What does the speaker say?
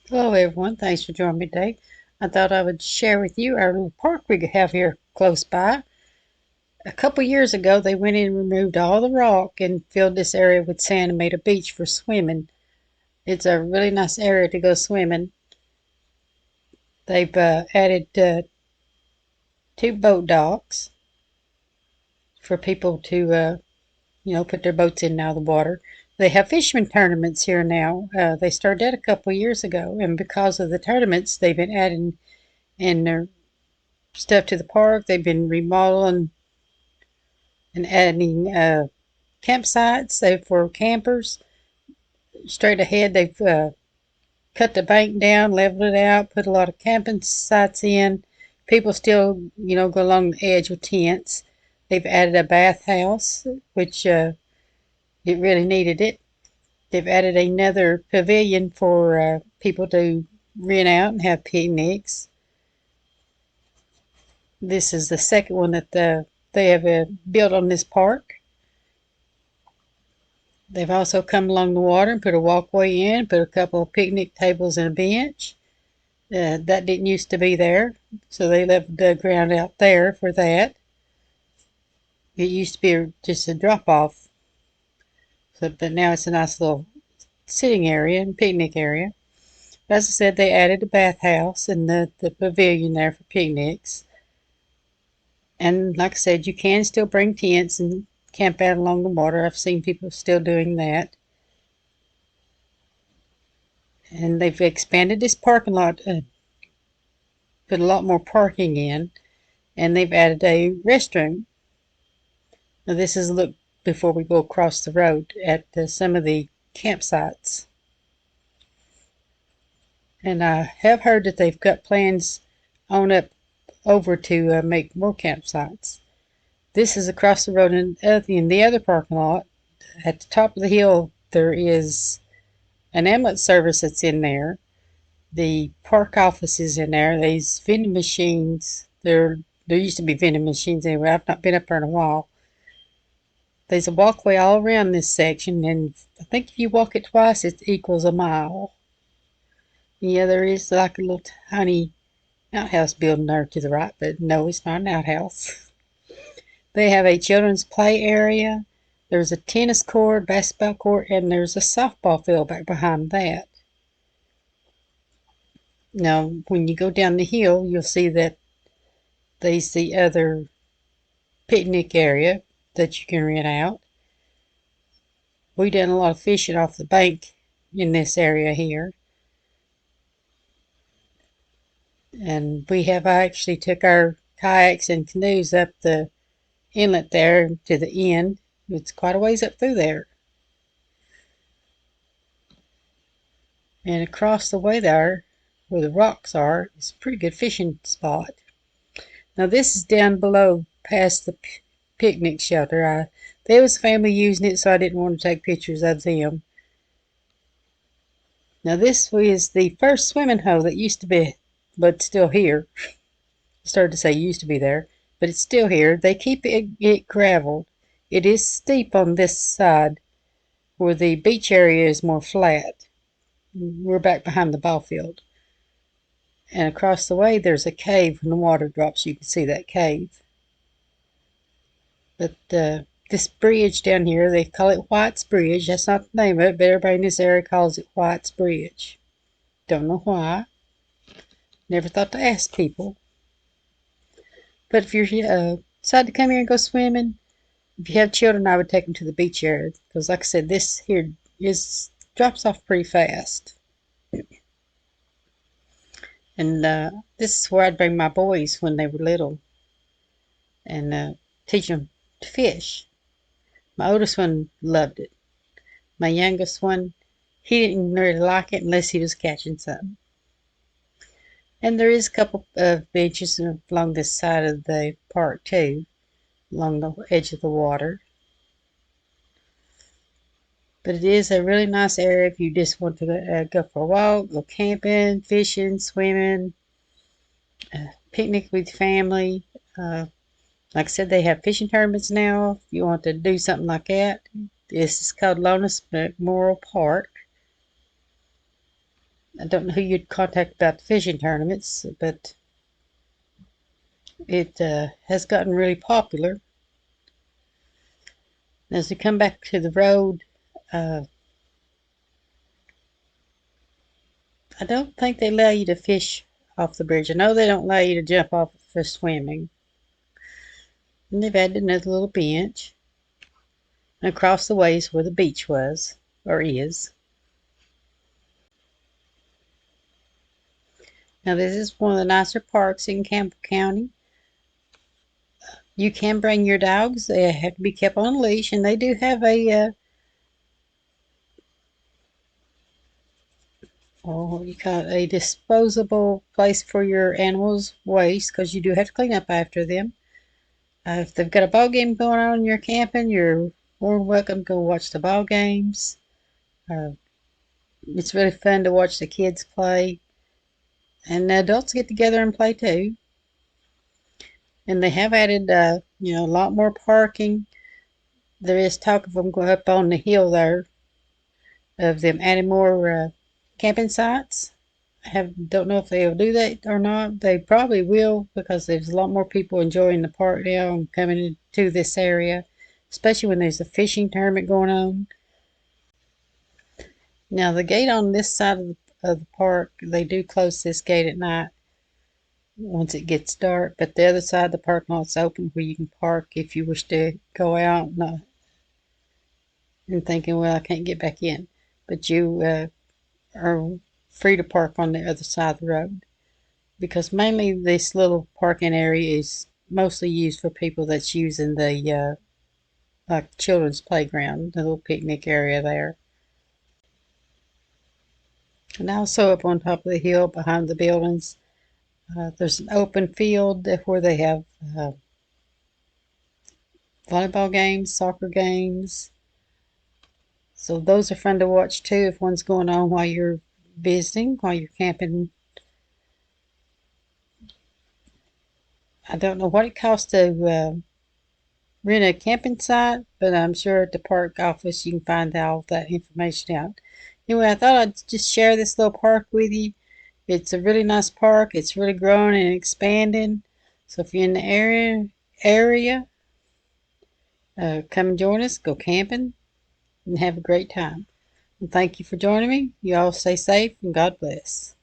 Hello everyone, thanks for joining me today. I thought I would share with you our little park we have here close by. A couple years ago they went in and removed all the rock and filled this area with sand and made a beach for swimming. It's a really nice area to go swimming. They've added two boat docks for people to put their boats in and out of the water. They have fishermen tournaments here now. They started that a couple years ago, and because of the tournaments, they've been adding in their stuff to the park. They've been remodeling and adding campsites for campers. Straight ahead, they've cut the bank down, leveled it out, put a lot of camping sites in. People still, go along the edge with tents. They've added a bathhouse, which it really needed it. They've added another pavilion for people to rent out and have picnics. This is the second one that they have built on this park. They've also come along the water and put a walkway in, put a couple of picnic tables and a bench. That didn't used to be there, so they left the ground out there for that. It used to be just a drop off, but now it's a nice little sitting area and picnic area. As I said, they added a bathhouse and the pavilion there for picnics. And like I said, you can still bring tents and camp out along the water. I've seen people still doing that. And they've expanded this parking lot, put a lot more parking in, and they've added a restroom. Now this is a look before we go across the road at some of the campsites. And I have heard that they've got plans on up over to make more campsites. This is across the road in the other parking lot. At the top of the hill, there is an ambulance service that's in there. The park office is in there. These vending machines, there used to be vending machines anyway. I've not been up there in a while. There's a walkway all around this section, and I think if you walk it twice, it equals a mile. Yeah, there is like a little tiny outhouse building there to the right, but no, it's not an outhouse. They have a children's play area. There's a tennis court, basketball court, and there's a softball field back behind that. Now, when you go down the hill, you'll see that there's the other picnic area that you can rent out. We done a lot of fishing off the bank in this area here. And we have actually took our kayaks and canoes up the inlet there to the end. It's quite a ways up through there. And across the way there, where the rocks are, is a pretty good fishing spot. Now this is down below past the picnic shelter. There was a family using it, so I didn't want to take pictures of them. Now this is the first swimming hole that used to be, but still here. I started to say used to be there, but it's still here. They keep it graveled. It is steep on this side, where the beach area is more flat. We're back behind the ball field. And across the way, there's a cave. When the water drops, you can see that cave. But this bridge down here, they call it White's Bridge. That's not the name of it, but everybody in this area calls it White's Bridge. Don't know why. Never thought to ask people. But if you're decide to come here and go swimming, if you have children, I would take them to the beach area because, like I said, this here drops off pretty fast. And this is where I'd bring my boys when they were little and teach them to fish. My oldest one loved it. My youngest one, he didn't really like it unless he was catching something. And there is a couple of benches along this side of the park too, along the edge of the water. But it is a really nice area if you just want to go for a walk, go camping, fishing, swimming, picnic with family. Like I said, they have fishing tournaments now. If you want to do something like that, this is called Lonis Memorial Park. I don't know who you'd contact about the fishing tournaments, but it has gotten really popular. As we come back to the road, uh, I don't think they allow you to fish off the bridge. I know they don't allow you to jump off for swimming. And they've added another little bench. And across the way is where the beach was, or is. Now, this is one of the nicer parks in Campbell County. You can bring your dogs. They have to be kept on a leash, and they do have a disposable place for your animals' waste, because you do have to clean up after them. If they've got a ball game going on and you're camping, you're more than welcome to go watch the ball games. Uh, it's really fun to watch the kids play, and the adults get together and play too. And they have added, a lot more parking. There is talk of them going up on the hill there, of them adding more camping sites. Don't know if they'll do that or not. They probably will, because there's a lot more people enjoying the park now and coming to this area, especially when there's a fishing tournament going on. Now the gate on this side of the park, they do close this gate at night once it gets dark, but the other side of the parking lot's open where you can park if you wish to go out and thinking, well, I can't get back in. But you are free to park on the other side of the road, because mainly this little parking area is mostly used for people that's using the like children's playground, the little picnic area there. And also up on top of the hill behind the buildings, there's an open field where they have uh, volleyball games, soccer games. So those are fun to watch too if one's going on while you're visiting, while you're camping. I don't know what it costs to rent a camping site, but I'm sure at the park office you can find all that information out. Anyway, I thought I'd just share this little park with you. It's a really nice park. It's really growing and expanding. So if you're in the area, come and join us. Go camping and have a great time. And thank you for joining me. You all stay safe and God bless.